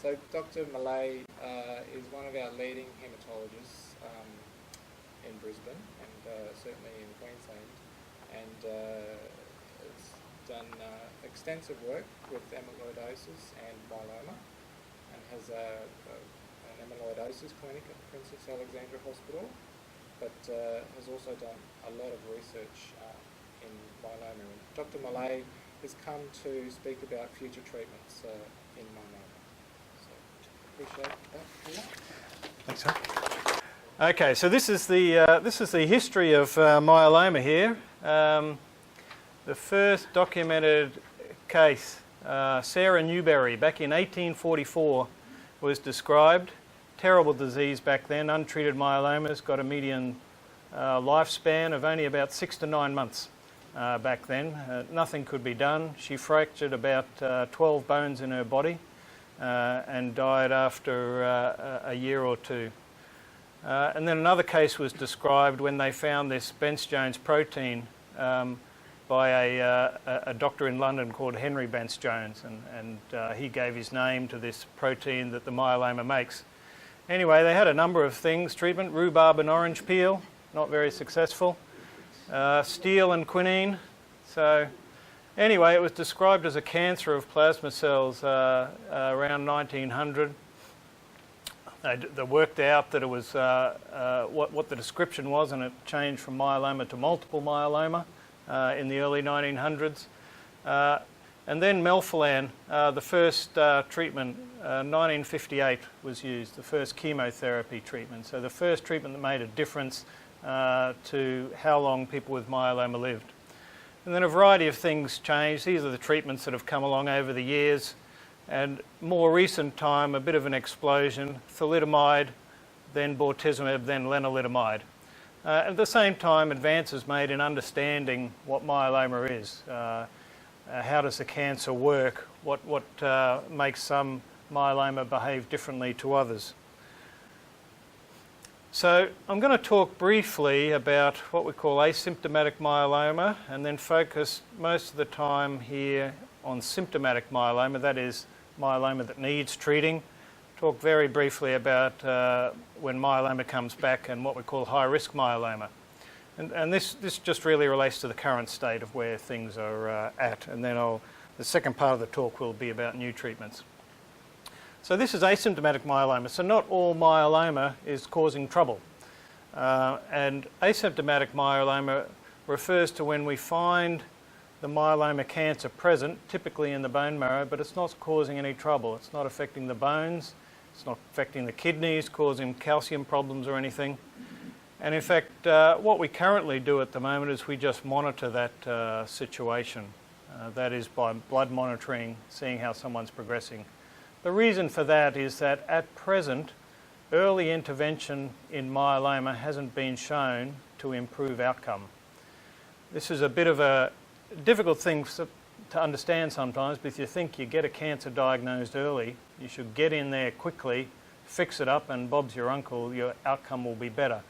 So Dr. Mollee is one of our leading haematologists in Brisbane and certainly in Queensland, and has done extensive work with amyloidosis and myeloma, and has an amyloidosis clinic at the Princess Alexandra Hospital, but has also done a lot of research in myeloma. And Dr. Mollee has come to speak about future treatments in myeloma. So appreciate that. Thanks, sir. Okay, so this is the history of myeloma here. The first documented case, Sarah Newberry, back in 1844, was described. Terrible disease back then. Untreated myelomas got a median lifespan of only about 6 to 9 months back then. Nothing could be done. She fractured about 12 bones in her body and died after a year or two. And then another case was described when they found this Bence-Jones protein by a doctor in London called Henry Bence-Jones, and he gave his name to this protein that the myeloma makes. Anyway, they had a number of things, treatment, rhubarb and orange peel, not very successful, steel and quinine. So anyway, it was described as a cancer of plasma cells around 1900. They worked out that it was what the description was, and it changed from myeloma to multiple myeloma in the early 1900s. And then melphalan, the first treatment, 1958 was used, the first chemotherapy treatment. So the first treatment that made a difference to how long people with myeloma lived. And then a variety of things changed. These are the treatments that have come along over the years. And more recent time, a bit of an explosion, thalidomide, then bortezomib, then lenalidomide. At the same time, advances made in understanding what myeloma is. How does the cancer work? What makes some myeloma behave differently to others? So I'm going to talk briefly about what we call asymptomatic myeloma, and then focus most of the time here on symptomatic myeloma, that is myeloma that needs treating. Talk very briefly about when myeloma comes back and what we call high-risk myeloma. And this just really relates to the current state of where things are at. And then the second part of the talk will be about new treatments. So this is asymptomatic myeloma. So not all myeloma is causing trouble. And asymptomatic myeloma refers to when we find the myeloma cancer present, typically in the bone marrow, but it's not causing any trouble. It's not affecting the bones, it's not affecting the kidneys, causing calcium problems or anything. And in fact, what we currently do at the moment is we just monitor that situation. That is by blood monitoring, seeing how someone's progressing. The reason for that is that at present, early intervention in myeloma hasn't been shown to improve outcome. This is a bit of a difficult thing to understand sometimes, but if you think you get a cancer diagnosed early, you should get in there quickly, fix it up, and Bob's your uncle, your outcome will be better.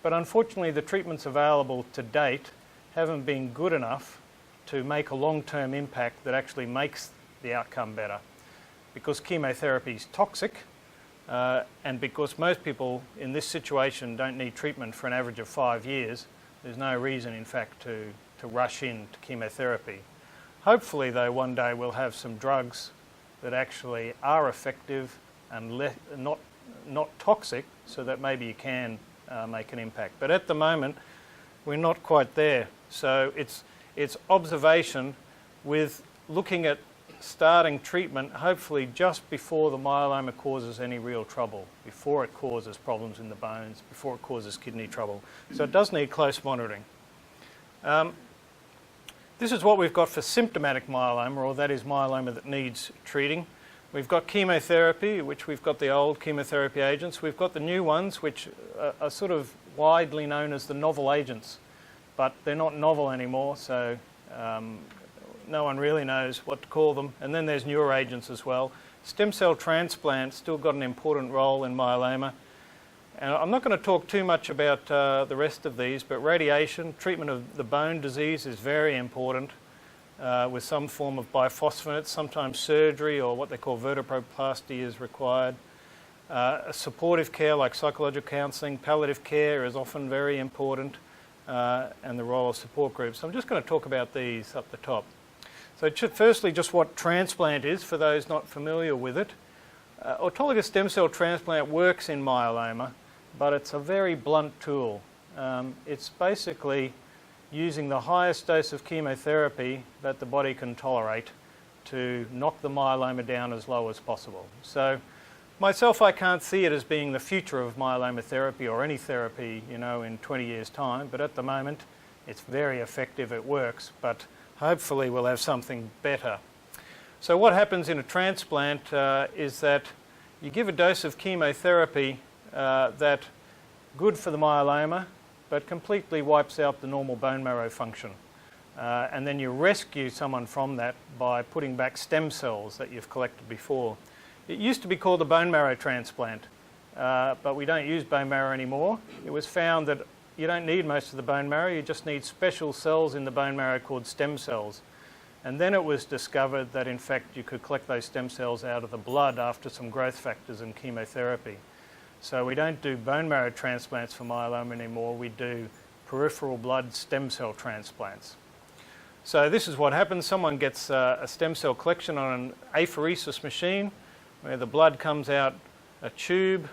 But unfortunately, the treatments available to date haven't been good enough to make a long-term impact that actually makes the outcome better. Because chemotherapy is toxic, and because most people in this situation don't need treatment for an average of 5 years, there's no reason, in fact, to rush into chemotherapy. Hopefully, though, one day we'll have some drugs that actually are effective and not toxic, so that maybe you can make an impact. But at the moment, we're not quite there. So it's observation with looking at starting treatment, hopefully just before the myeloma causes any real trouble, before it causes problems in the bones, before it causes kidney trouble. So it does need close monitoring. This is what we've got for symptomatic myeloma, or that is myeloma that needs treating. We've got chemotherapy, which we've got the old chemotherapy agents. We've got the new ones, which are sort of widely known as the novel agents, but they're not novel anymore, so no one really knows what to call them. And then there's newer agents as well. Stem cell transplant still got an important role in myeloma. And I'm not going to talk too much about the rest of these, but radiation, treatment of the bone disease is very important. with some form of biphosphonate. Sometimes surgery or what they call vertebroplasty is required. Supportive care like psychological counselling, palliative care is often very important, and the role of support groups. So I'm just going to talk about these up the top. So firstly, just what transplant is for those not familiar with it. Autologous stem cell transplant works in myeloma, but it's a very blunt tool. It's basically using the highest dose of chemotherapy that the body can tolerate to knock the myeloma down as low as possible. So myself, I can't see it as being the future of myeloma therapy or any therapy, you know, in 20 years' time, but at the moment it's very effective, it works, but hopefully we'll have something better. So what happens in a transplant is that you give a dose of chemotherapy that's good for the myeloma, but completely wipes out the normal bone marrow function. And then you rescue someone from that by putting back stem cells that you've collected before. It used to be called a bone marrow transplant, but we don't use bone marrow anymore. It was found that you don't need most of the bone marrow, you just need special cells in the bone marrow called stem cells. And then it was discovered that in fact you could collect those stem cells out of the blood after some growth factors and chemotherapy. So we don't do bone marrow transplants for myeloma anymore, we do peripheral blood stem cell transplants. So this is what happens. Someone gets a stem cell collection on an apheresis machine where the blood comes out a tube,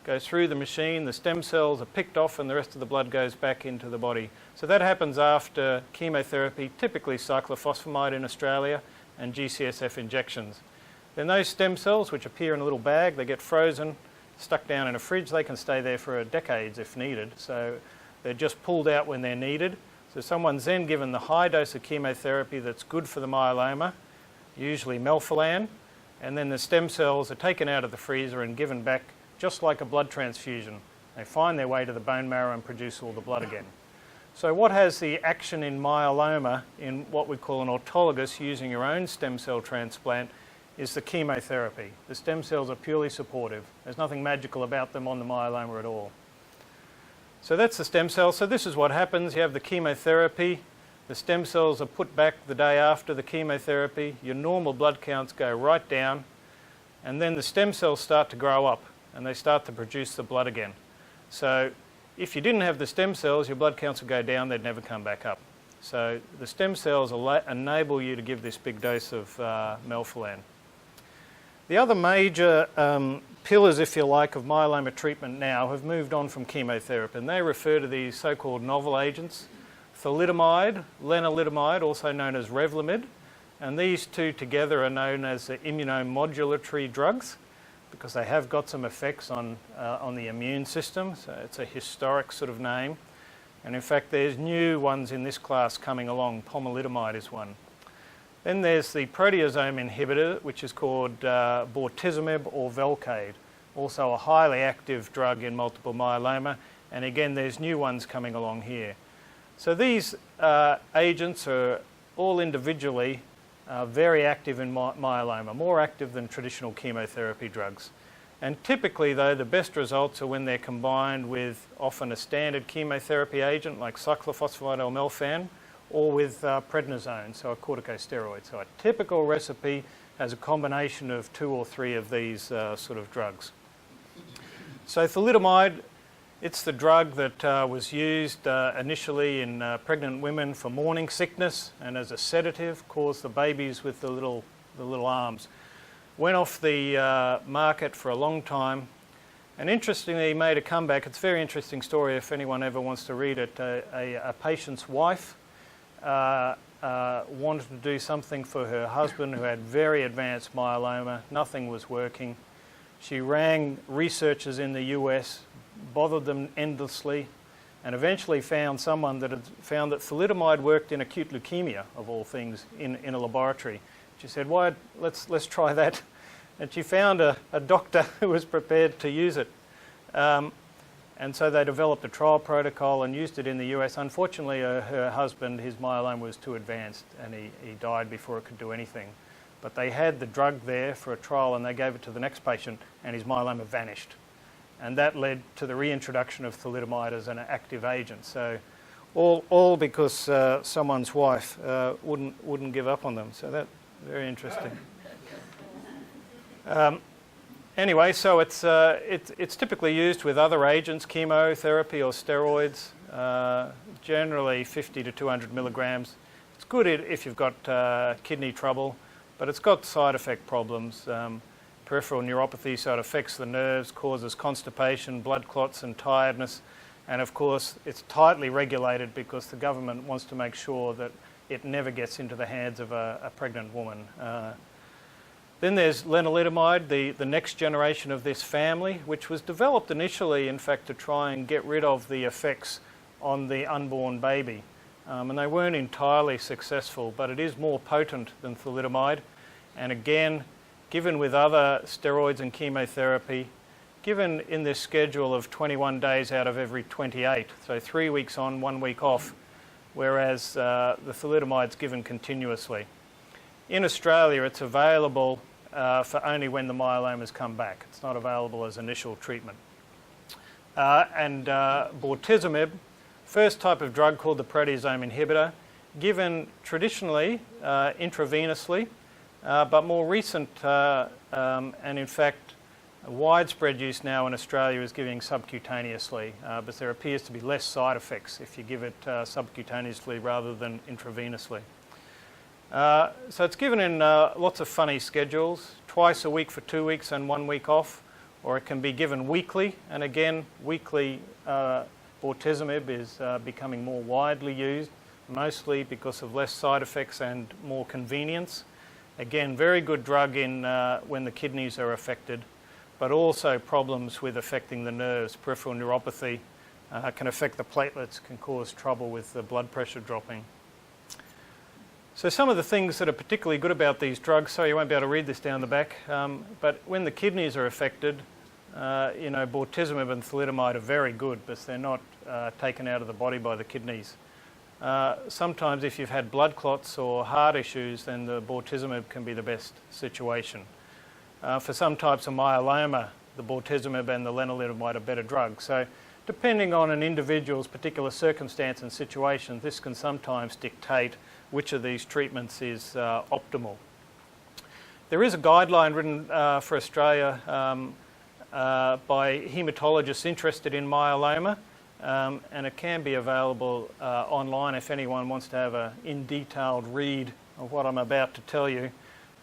goes through the machine, the stem cells are picked off and the rest of the blood goes back into the body. So that happens after chemotherapy, typically cyclophosphamide in Australia, and GCSF injections. Then those stem cells, which appear in a little bag, they get frozen, stuck down in a fridge. They can stay there for decades if needed. So they're just pulled out when they're needed. So someone's then given the high dose of chemotherapy that's good for the myeloma, usually melphalan, and then the stem cells are taken out of the freezer and given back just like a blood transfusion. They find their way to the bone marrow and produce all the blood again. So what has the action in myeloma in what we call an autologous using your own stem cell transplant is the chemotherapy. The stem cells are purely supportive. There's nothing magical about them on the myeloma at all. So that's the stem cell. So this is what happens. You have the chemotherapy. The stem cells are put back the day after the chemotherapy. Your normal blood counts go right down. And then the stem cells start to grow up and they start to produce the blood again. So if you didn't have the stem cells, your blood counts would go down. They'd never come back up. So the stem cells enable you to give this big dose of melphalan. The other major pillars, if you like, of myeloma treatment now have moved on from chemotherapy, and they refer to these so-called novel agents, thalidomide, lenalidomide, also known as Revlimid, and these two together are known as the immunomodulatory drugs because they have got some effects on the immune system, so it's a historic sort of name. And in fact, there's new ones in this class coming along. Pomalidomide is one. Then there's the proteasome inhibitor, which is called bortezomib or Velcade, also a highly active drug in multiple myeloma. And again, there's new ones coming along here. So these agents are all individually very active in myeloma, more active than traditional chemotherapy drugs. And typically, though, the best results are when they're combined with often a standard chemotherapy agent like cyclophosphamide or melphalan, or with prednisone, so a corticosteroid. So a typical recipe has a combination of 2 or 3 of these sort of drugs. So thalidomide, it's the drug that was used initially in pregnant women for morning sickness and as a sedative, caused the babies with the little arms. Went off the market for a long time, and interestingly made a comeback. It's a very interesting story if anyone ever wants to read it. A patient's wife wanted to do something for her husband who had very advanced myeloma. Nothing was working. She rang researchers in the US, bothered them endlessly, and eventually found someone that had found that thalidomide worked in acute leukemia, of all things, in a laboratory. She said, "Why? Let's try that." And she found a doctor who was prepared to use it. And so they developed a trial protocol and used it in the US. Unfortunately, her husband, his myeloma was too advanced and he died before it could do anything. But they had the drug there for a trial and they gave it to the next patient and his myeloma vanished. And that led to the reintroduction of thalidomide as an active agent. So all because someone's wife wouldn't give up on them. So that's very interesting. Anyway, so it's typically used with other agents, chemotherapy or steroids, generally 50 to 200 milligrams. It's good if you've got kidney trouble, but it's got side effect problems. Peripheral neuropathy, so it affects the nerves, causes constipation, blood clots and tiredness. And of course, it's tightly regulated because the government wants to make sure that it never gets into the hands of a pregnant woman. Then there's lenalidomide, the next generation of this family, which was developed initially, in fact, to try and get rid of the effects on the unborn baby. And they weren't entirely successful, but it is more potent than thalidomide. And again, given with other steroids and chemotherapy, given in this schedule of 21 days out of every 28, so 3 weeks on, 1 week off, whereas the thalidomide's given continuously. In Australia, it's available for only when the myelomas come back. It's not available as initial treatment. Bortezomib, first type of drug called the proteasome inhibitor, given traditionally intravenously, but more recent and in fact widespread use now in Australia is giving subcutaneously, but there appears to be less side effects if you give it subcutaneously rather than intravenously. So it's given in lots of funny schedules, twice a week for 2 weeks and 1 week off, or it can be given weekly, and again weekly bortezomib is becoming more widely used, mostly because of less side effects and more convenience. Again, very good drug in when the kidneys are affected, but also problems with affecting the nerves. Peripheral neuropathy can affect the platelets, can cause trouble with the blood pressure dropping. So some of the things that are particularly good about these drugs, sorry you won't be able to read this down the back, but when the kidneys are affected, bortezomib and thalidomide are very good because they're not taken out of the body by the kidneys. Sometimes if you've had blood clots or heart issues, then the bortezomib can be the best situation. For some types of myeloma, the bortezomib and the lenalidomide are better drugs. So depending on an individual's particular circumstance and situation, this can sometimes dictate which of these treatments is optimal. There is a guideline written for Australia by haematologists interested in myeloma, and it can be available online if anyone wants to have an in-detailed read of what I'm about to tell you.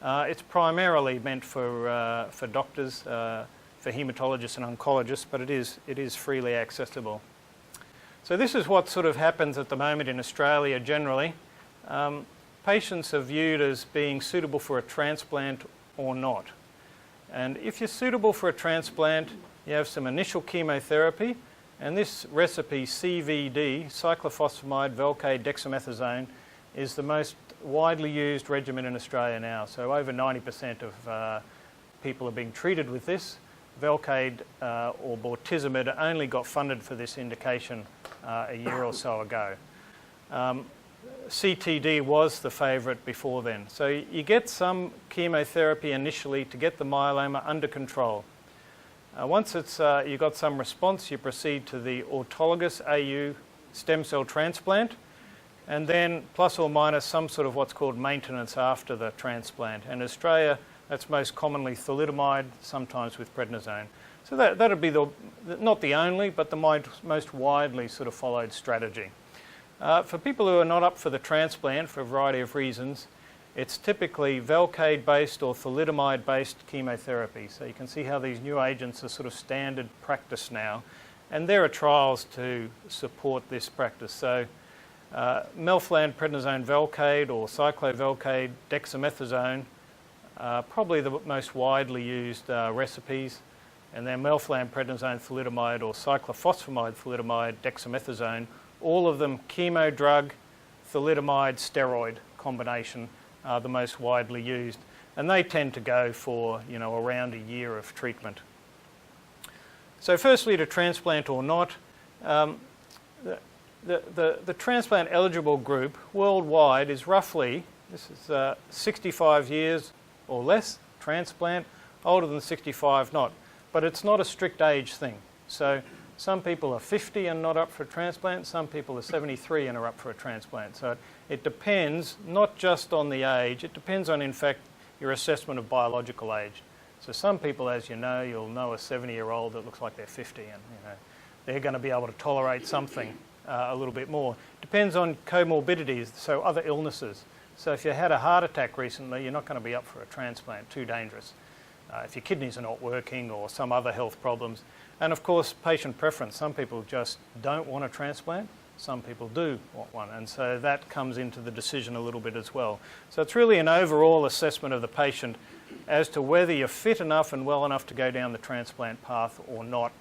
It's primarily meant for doctors, for haematologists and oncologists, but it is freely accessible. So this is what sort of happens at the moment in Australia generally. Patients are viewed as being suitable for a transplant or not. And if you're suitable for a transplant, you have some initial chemotherapy, and this recipe CVD, cyclophosphamide, Velcade, dexamethasone, is the most widely used regimen in Australia now. So over 90% of people are being treated with this. Velcade or bortezomib only got funded for this indication a year or so ago. CTD was the favourite before then. So you get some chemotherapy initially to get the myeloma under control. Once you've got some response, you proceed to the autologous AU stem cell transplant, and then plus or minus some sort of what's called maintenance after the transplant. In Australia, that's most commonly thalidomide, sometimes with prednisone. So that would be not the only, but the most widely sort of followed strategy. For people who are not up for the transplant for a variety of reasons, it's typically Velcade-based or thalidomide-based chemotherapy. So you can see how these new agents are sort of standard practice now. And there are trials to support this practice. So melphalan, prednisone, Velcade or cyclovelcade, dexamethasone, probably the most widely used recipes. And then melphalan, prednisone, thalidomide or cyclophosphamide, thalidomide, dexamethasone, all of them chemo drug, thalidomide, steroid combination are the most widely used. And they tend to go for, around a year of treatment. So firstly, to transplant or not, the transplant eligible group worldwide is roughly, this is 65 years or less, transplant, older than 65 not. But it's not a strict age thing. So Some people are 50 and not up for a transplant. Some people are 73 and are up for a transplant. So it depends not just on the age, it depends on, in fact, your assessment of biological age. So some people, as you know, you'll know a 70-year-old that looks like they're 50 and they're going to be able to tolerate something a little bit more. Depends on comorbidities, so other illnesses. So if you had a heart attack recently, you're not going to be up for a transplant, too dangerous. If your kidneys are not working or some other health problems. And of course, patient preference. Some people just don't want a transplant. Some people do want one. And so that comes into the decision a little bit as well. So it's really an overall assessment of the patient as to whether you're fit enough and well enough to go down the transplant path or not.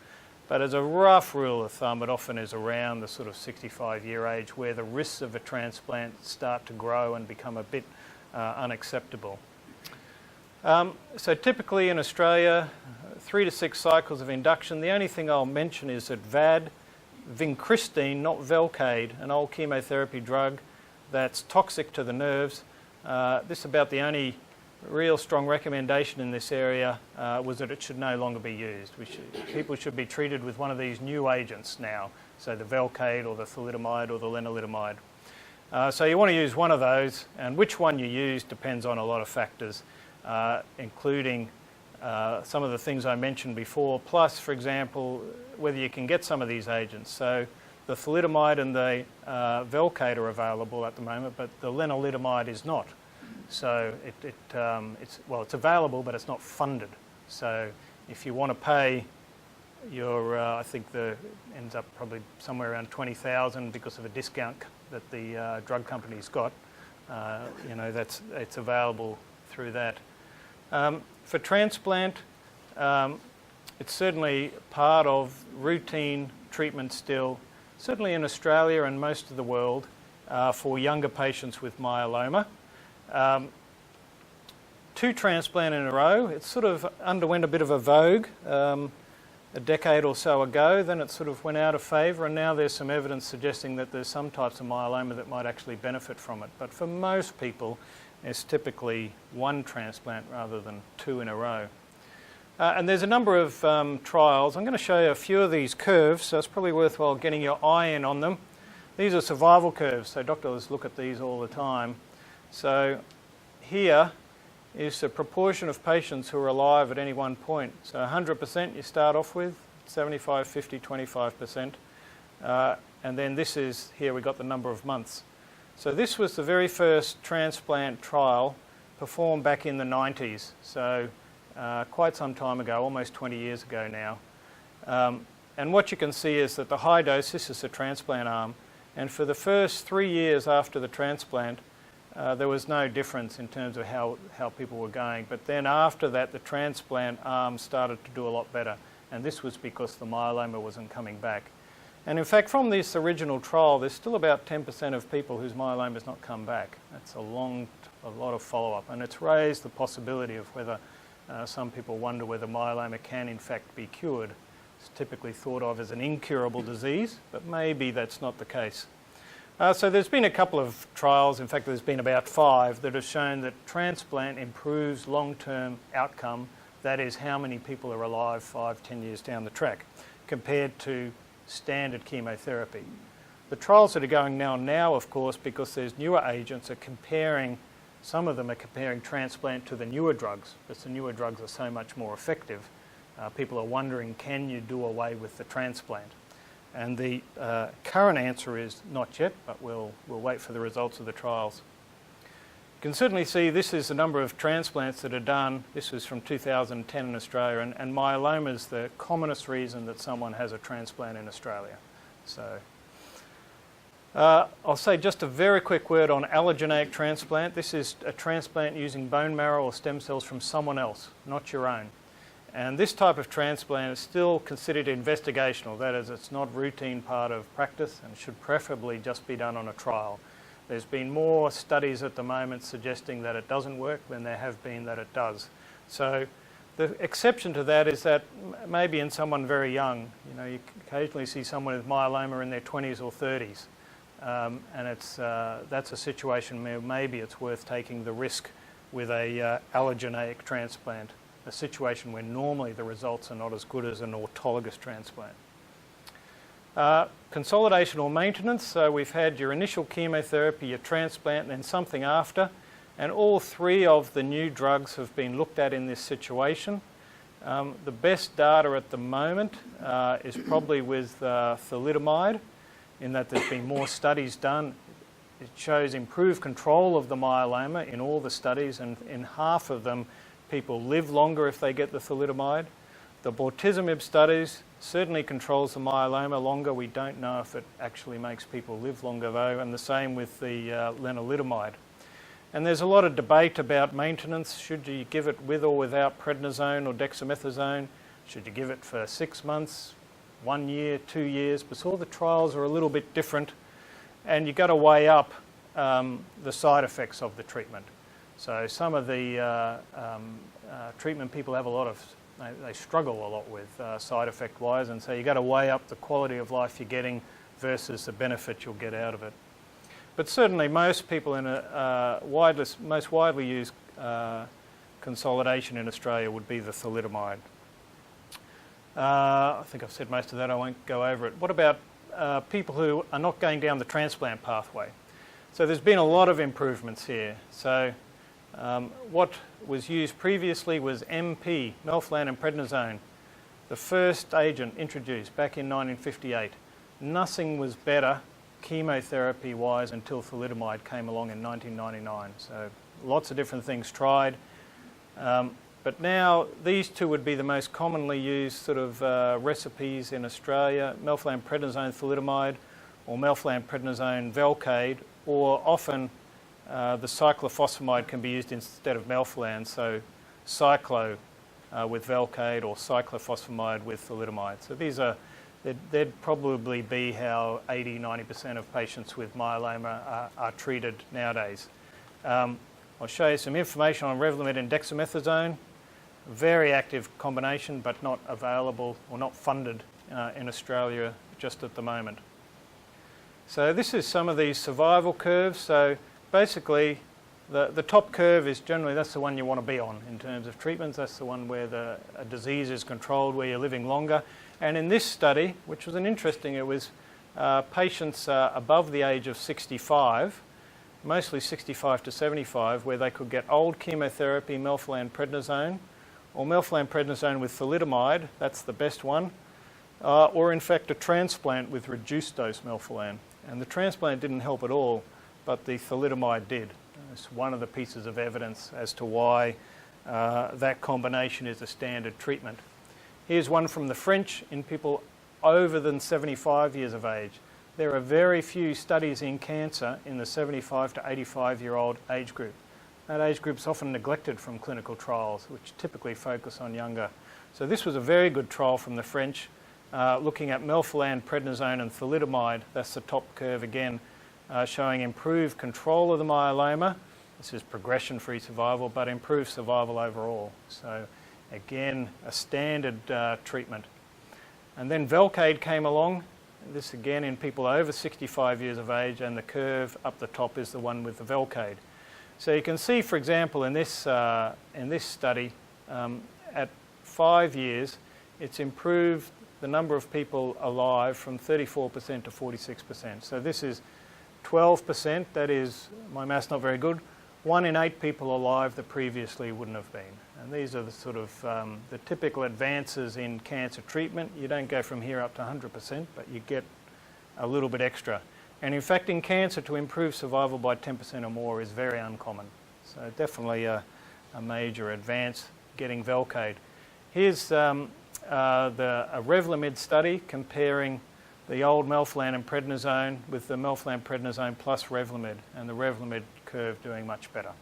But as a rough rule of thumb, it often is around the sort of 65-year age where the risks of a transplant start to grow and become a bit unacceptable. So typically in Australia, 3 to 6 cycles of induction. The only thing I'll mention is that VAD, vincristine, not Velcade, an old chemotherapy drug that's toxic to the nerves. This is about the only real strong recommendation in this area was that it should no longer be used. People should be treated with one of these new agents now, so the Velcade or the thalidomide or the lenalidomide. So you want to use one of those, and which one you use depends on a lot of factors, including some of the things I mentioned before, plus, for example, whether you can get some of these agents. So the thalidomide and the Velcade are available at the moment, but the lenalidomide is not. So it's available, but it's not funded. So if you want to pay your, I think ends up probably somewhere around 20,000 because of a discount that the drug company's got. It's available through that. For transplant, it's certainly part of routine treatment still, certainly in Australia and most of the world, for younger patients with myeloma. 2 transplant in a row. It sort of underwent a bit of a vogue a decade or so ago, then it sort of went out of favour, and now there's some evidence suggesting that there's some types of myeloma that might actually benefit from it. But for most people, it's typically 1 transplant rather than 2 in a row. And there's a number of trials. I'm going to show you a few of these curves, so it's probably worthwhile getting your eye in on them. These are survival curves, so doctors look at these all the time. So here is the proportion of patients who are alive at any one point. So 100% you start off with, 75, 50, 25%. And then this is, here we got the number of months. So this was the very first transplant trial performed back in the 90s. So quite some time ago, almost 20 years ago now. And what you can see is that the high dose, this is the transplant arm, and for the first 3 years after the transplant, there was no difference in terms of how people were going. But then after that, the transplant arm started to do a lot better. And this was because the myeloma wasn't coming back. And in fact, from this original trial, there's still about 10% of people whose myeloma has not come back. That's a lot of follow-up. And it's raised the possibility of whether some people wonder whether myeloma can in fact be cured. It's typically thought of as an incurable disease, but maybe that's not the case. So there's been a couple of trials, in fact there's been about 5, that have shown that transplant improves long-term outcome, that is how many people are alive 5, 10 years down the track, compared to standard chemotherapy. The trials that are going now of course, because there's newer agents, are comparing, some of them are comparing transplant to the newer drugs, because the newer drugs are so much more effective. People are wondering, can you do away with the transplant? And the current answer is not yet, but we'll wait for the results of the trials. You can certainly see this is the number of transplants that are done. This was from 2010 in Australia, and myeloma is the commonest reason that someone has a transplant in Australia. So I'll say just a very quick word on allogeneic transplant. This is a transplant using bone marrow or stem cells from someone else, not your own. And this type of transplant is still considered investigational. That is, it's not routine part of practice and should preferably just be done on a trial. There's been more studies at the moment suggesting that it doesn't work than there have been that it does. So the exception to that is that maybe in someone very young, you occasionally see someone with myeloma in their 20s or 30s. And that's a situation where maybe it's worth taking the risk with a allogeneic transplant, a situation where normally the results are not as good as an autologous transplant. Consolidation or maintenance, so we've had your initial chemotherapy, your transplant, and then something after, and all three of the new drugs have been looked at in this situation. The best data at the moment is probably with thalidomide, in that there's been more studies done. It shows improved control of the myeloma in all the studies, and in half of them, people live longer if they get the thalidomide. The bortezomib studies certainly controls the myeloma longer. We don't know if it actually makes people live longer though, and the same with the lenalidomide. And there's a lot of debate about maintenance. Should you give it with or without prednisone or dexamethasone? Should you give it for 6 months, 1 year, 2 years? Because all the trials are a little bit different, and you've got to weigh up the side effects of the treatment. So some of the treatment people have a lot of, they struggle a lot with side effect wise, and so you've got to weigh up the quality of life you're getting versus the benefit you'll get out of it. But certainly most people in a most widely used consolidation in Australia would be the thalidomide. I think I've said most of that, I won't go over it. What about people who are not going down the transplant pathway? So there's been a lot of improvements here. So what was used previously was MP, melphalan and prednisone, the first agent introduced back in 1958. Nothing was better chemotherapy-wise until thalidomide came along in 1999. So lots of different things tried. But now these two would be the most commonly used sort of recipes in Australia, melphalan prednisone thalidomide or melphalan prednisone Velcade, or often the cyclophosphamide can be used instead of melphalan, so cyclo with Velcade or cyclophosphamide with thalidomide. So these are, they'd probably be how 80–90% of patients with myeloma are treated nowadays. I'll show you some information on Revlimid and dexamethasone. Very active combination, but not available or not funded in Australia just at the moment. So this is some of these survival curves. So basically, the top curve is generally, that's the one you want to be on in terms of treatments. That's the one where the disease is controlled, where you're living longer. And in this study, which was an interesting, it was patients above the age of 65, mostly 65 to 75, where they could get old chemotherapy, melphalan prednisone, or melphalan prednisone with thalidomide, that's the best one, or in fact a transplant with reduced dose melphalan. And the transplant didn't help at all, but the thalidomide did. It's one of the pieces of evidence as to why that combination is a standard treatment. Here's one from the French in people over than 75 years of age. There are very few studies in cancer in the 75 to 85-year-old age group. That age group is often neglected from clinical trials, which typically focus on younger. So this was a very good trial from the French, looking at melphalan, prednisone and thalidomide. That's the top curve again, showing improved control of the myeloma. This is progression-free survival, but improved survival overall. So again, a standard treatment. And then Velcade came along. This again in people over 65 years of age, and the curve up the top is the one with the Velcade. So you can see, for example, in this study, at 5 years, it's improved the number of people alive from 34% to 46%. So this is 12%, that is, my math's not very good, 1 in 8 people alive that previously wouldn't have been. And these are the sort of the typical advances in cancer treatment. You don't go from here up to 100%, but you get a little bit extra. And in fact, in cancer, to improve survival by 10% or more is very uncommon. So definitely a major advance getting Velcade. Here's a Revlimid study comparing the old melphalan and prednisone with the melphalan prednisone plus Revlimid, and the Revlimid curve doing much better.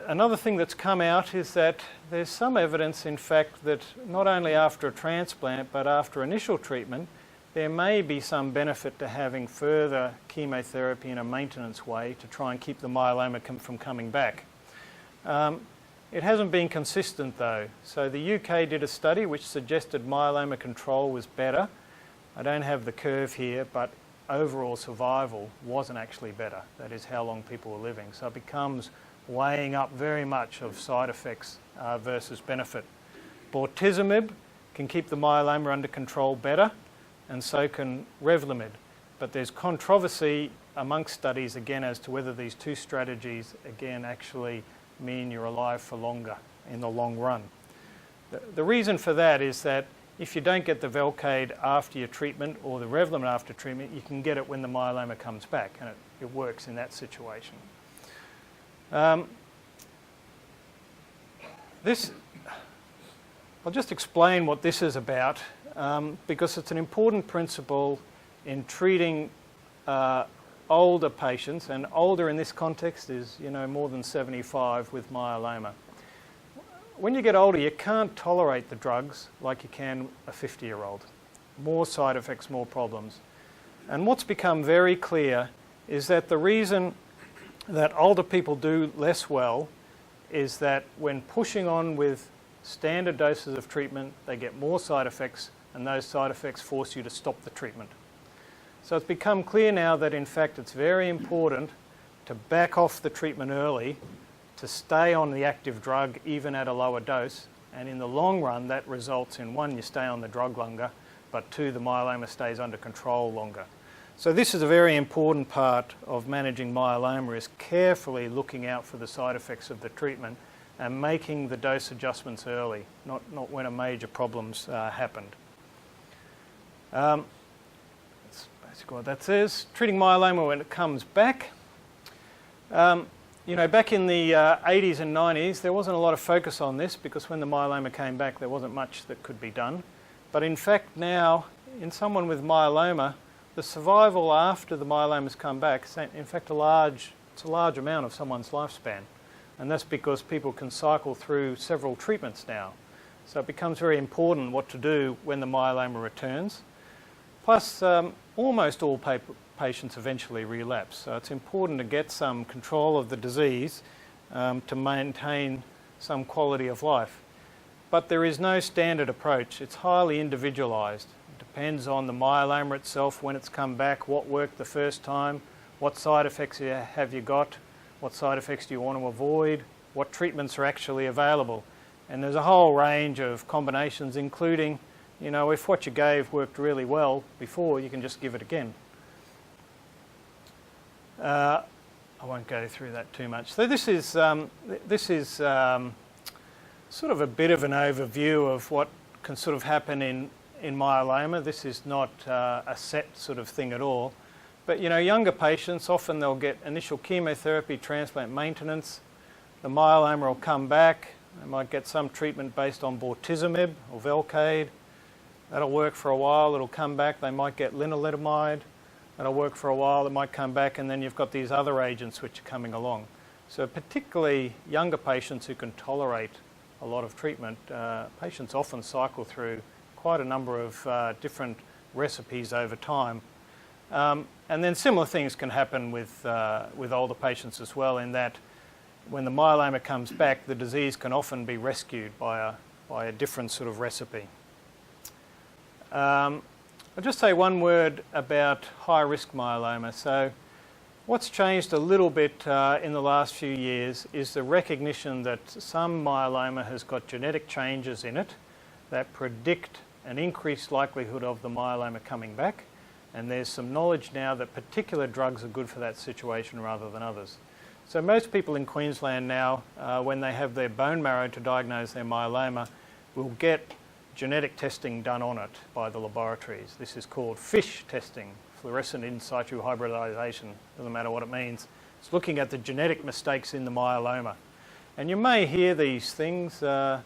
Another thing that's come out is that there's some evidence, in fact, that not only after a transplant, but after initial treatment, there may be some benefit to having further chemotherapy in a maintenance way to try and keep the myeloma from coming back. It hasn't been consistent though. So the UK did a study which suggested myeloma control was better. I don't have the curve here, but overall survival wasn't actually better. That is how long people were living. So it becomes weighing up very much of side effects versus benefit. Bortezomib can keep the myeloma under control better, and so can Revlimid. But there's controversy amongst studies again as to whether these two strategies again actually mean you're alive for longer in the long run. The reason for that is that if you don't get the Velcade after your treatment or the Revlimid after treatment, you can get it when the myeloma comes back, and it works in that situation. I'll just explain what this is about because it's an important principle in treating older patients, and older in this context is, more than 75 with myeloma. When you get older, you can't tolerate the drugs like you can a 50-year-old. More side effects, more problems. And what's become very clear is that the reason that older people do less well is that when pushing on with standard doses of treatment, they get more side effects, and those side effects force you to stop the treatment. So it's become clear now that in fact it's very important to back off the treatment early, to stay on the active drug even at a lower dose, and in the long run that results in, one, you stay on the drug longer, but two, the myeloma stays under control longer. So this is a very important part of managing myeloma, is carefully looking out for the side effects of the treatment and making the dose adjustments early, not when a major problem's happened. That's basically what that says. Treating myeloma when it comes back. Back in the 80s and 90s, there wasn't a lot of focus on this because when the myeloma came back, there wasn't much that could be done. But in fact now, in someone with myeloma, the survival after the myeloma's come back is in fact it's a large amount of someone's lifespan. And that's because people can cycle through several treatments now. So it becomes very important what to do when the myeloma returns. Plus, almost all patients eventually relapse. So it's important to get some control of the disease to maintain some quality of life. But there is no standard approach. It's highly individualised. It depends on the myeloma itself, when it's come back, what worked the first time, what side effects have you got, what side effects do you want to avoid, what treatments are actually available. And there's a whole range of combinations, including, if what you gave worked really well before, you can just give it again. I won't go through that too much. So this is sort of a bit of an overview of what can sort of happen in myeloma. This is not a set sort of thing at all. But younger patients, often they'll get initial chemotherapy, transplant, maintenance. The myeloma will come back. They might get some treatment based on bortezomib or Velcade. That'll work for a while. It'll come back. They might get lenalidomide. That'll work for a while. It might come back, and then you've got these other agents which are coming along. So particularly younger patients who can tolerate a lot of treatment, patients often cycle through quite a number of different recipes over time. And then similar things can happen with older patients as well, in that when the myeloma comes back, the disease can often be rescued by a different sort of recipe. I'll just say one word about high-risk myeloma. So what's changed a little bit in the last few years is the recognition that some myeloma has got genetic changes in it that predict an increased likelihood of the myeloma coming back. And there's some knowledge now that particular drugs are good for that situation rather than others. So most people in Queensland now, when they have their bone marrow to diagnose their myeloma, will get genetic testing done on it by the laboratories. This is called FISH testing, fluorescent in situ hybridization. Doesn't matter what it means. It's looking at the genetic mistakes in the myeloma. And you may hear these things, that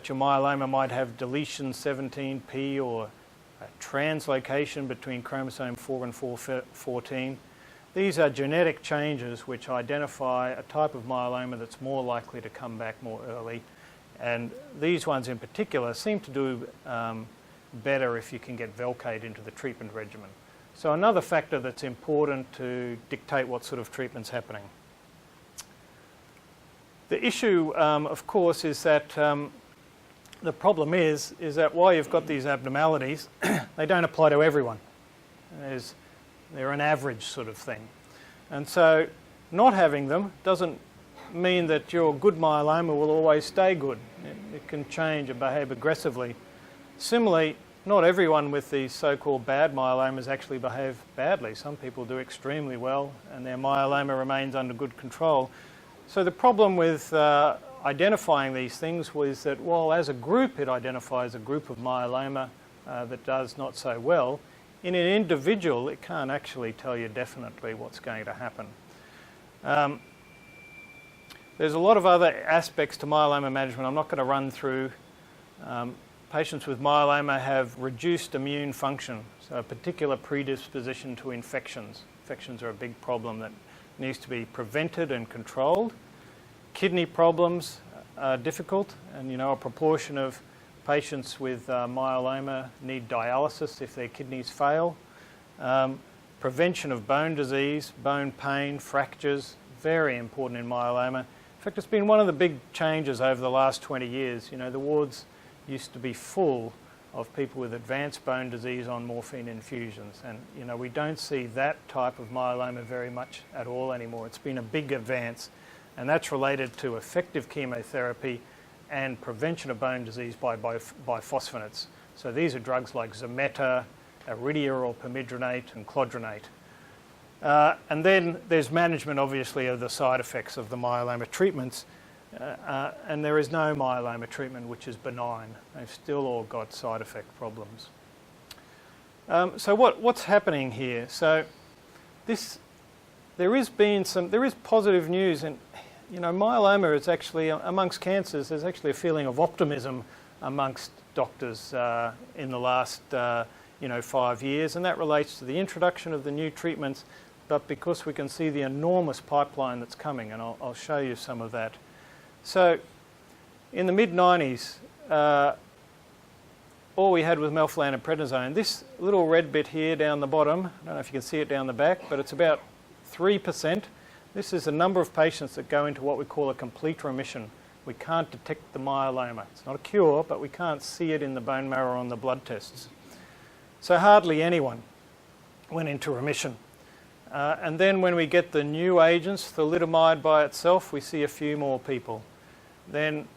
your myeloma might have deletion 17p or a translocation between chromosome 4 and 14. These are genetic changes which identify a type of myeloma that's more likely to come back more early. And these ones in particular seem to do better if you can get Velcade into the treatment regimen. So another factor that's important to dictate what sort of treatment's happening. The issue, of course, is that the problem is that while you've got these abnormalities, they don't apply to everyone. They're an average sort of thing. And so not having them doesn't mean that your good myeloma will always stay good. It can change and behave aggressively. Similarly, not everyone with these so-called bad myelomas actually behave badly. Some people do extremely well and their myeloma remains under good control. So the problem with identifying these things was that while as a group it identifies a group of myeloma that does not so well, in an individual it can't actually tell you definitely what's going to happen. There's a lot of other aspects to myeloma management I'm not going to run through. Patients with myeloma have reduced immune function, so a particular predisposition to infections. Infections are a big problem that needs to be prevented and controlled. Kidney problems are difficult, and a proportion of patients with myeloma need dialysis if their kidneys fail. Prevention of bone disease, bone pain, fractures, very important in myeloma. In fact, it's been one of the big changes over the last 20 years. The wards used to be full of people with advanced bone disease on morphine infusions, and we don't see that type of myeloma very much at all anymore. It's been a big advance, and that's related to effective chemotherapy and prevention of bone disease by bisphosphonates. So these are drugs like Zometa, Iridia or Pamidronate and Clodronate. And then there's management, obviously, of the side effects of the myeloma treatments. And there is no myeloma treatment which is benign. They've still all got side effect problems. So what's happening here? So there is positive news, and myeloma is actually, amongst cancers, there's actually a feeling of optimism amongst doctors in the last 5 years, and that relates to the introduction of the new treatments, but because we can see the enormous pipeline that's coming, and I'll show you some of that. So in the mid-90s, all we had was melphalan and prednisone. This little red bit here down the bottom, I don't know if you can see it down the back, but it's about 3%. This is the number of patients that go into what we call a complete remission. We can't detect the myeloma. It's not a cure, but we can't see it in the bone marrow or on the blood tests. So hardly anyone went into remission. And then when we get the new agents, thalidomide by itself, we see a few more people. Then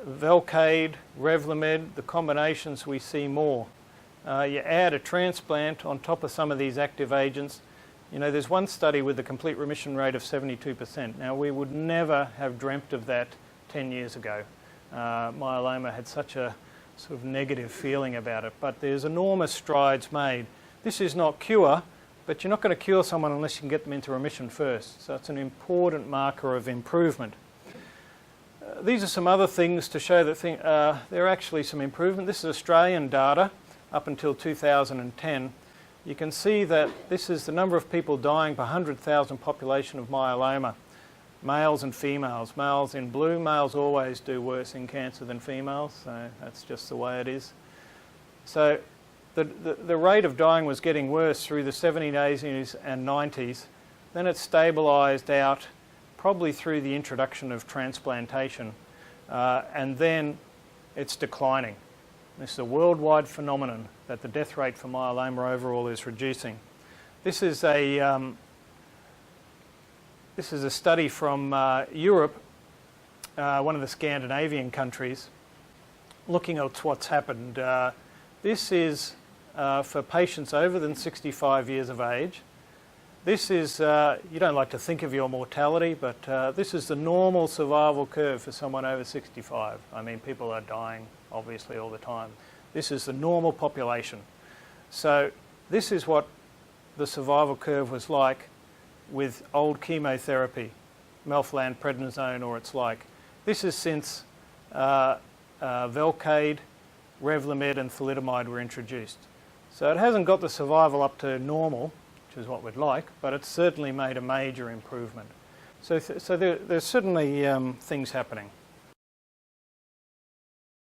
Velcade, Revlimid, the combinations, we see more. You add a transplant on top of some of these active agents. There's one study with a complete remission rate of 72%. Now, we would never have dreamt of that 10 years ago. Myeloma had such a sort of negative feeling about it, but there's enormous strides made. This is not cure, but you're not going to cure someone unless you can get them into remission first. So it's an important marker of improvement. These are some other things to show that there are actually some improvement. This is Australian data up until 2010. You can see that this is the number of people dying per 100,000 population of myeloma, males and females. Males in blue, males always do worse in cancer than females, so that's just the way it is. So the rate of dying was getting worse through the 70s, 80s and 90s. Then it stabilised out probably through the introduction of transplantation, and then it's declining. This is a worldwide phenomenon that the death rate for myeloma overall is reducing. This is a study from Europe, one of the Scandinavian countries, looking at what's happened. This is for patients over than 65 years of age. This is, you don't like to think of your mortality, but this is the normal survival curve for someone over 65. I mean, people are dying, obviously, all the time. This is the normal population. So this is what the survival curve was like with old chemotherapy, melphalan, prednisone, or its like. This is since Velcade, Revlimid, and thalidomide were introduced. So it hasn't got the survival up to normal, which is what we'd like, but it's certainly made a major improvement. So there's certainly things happening.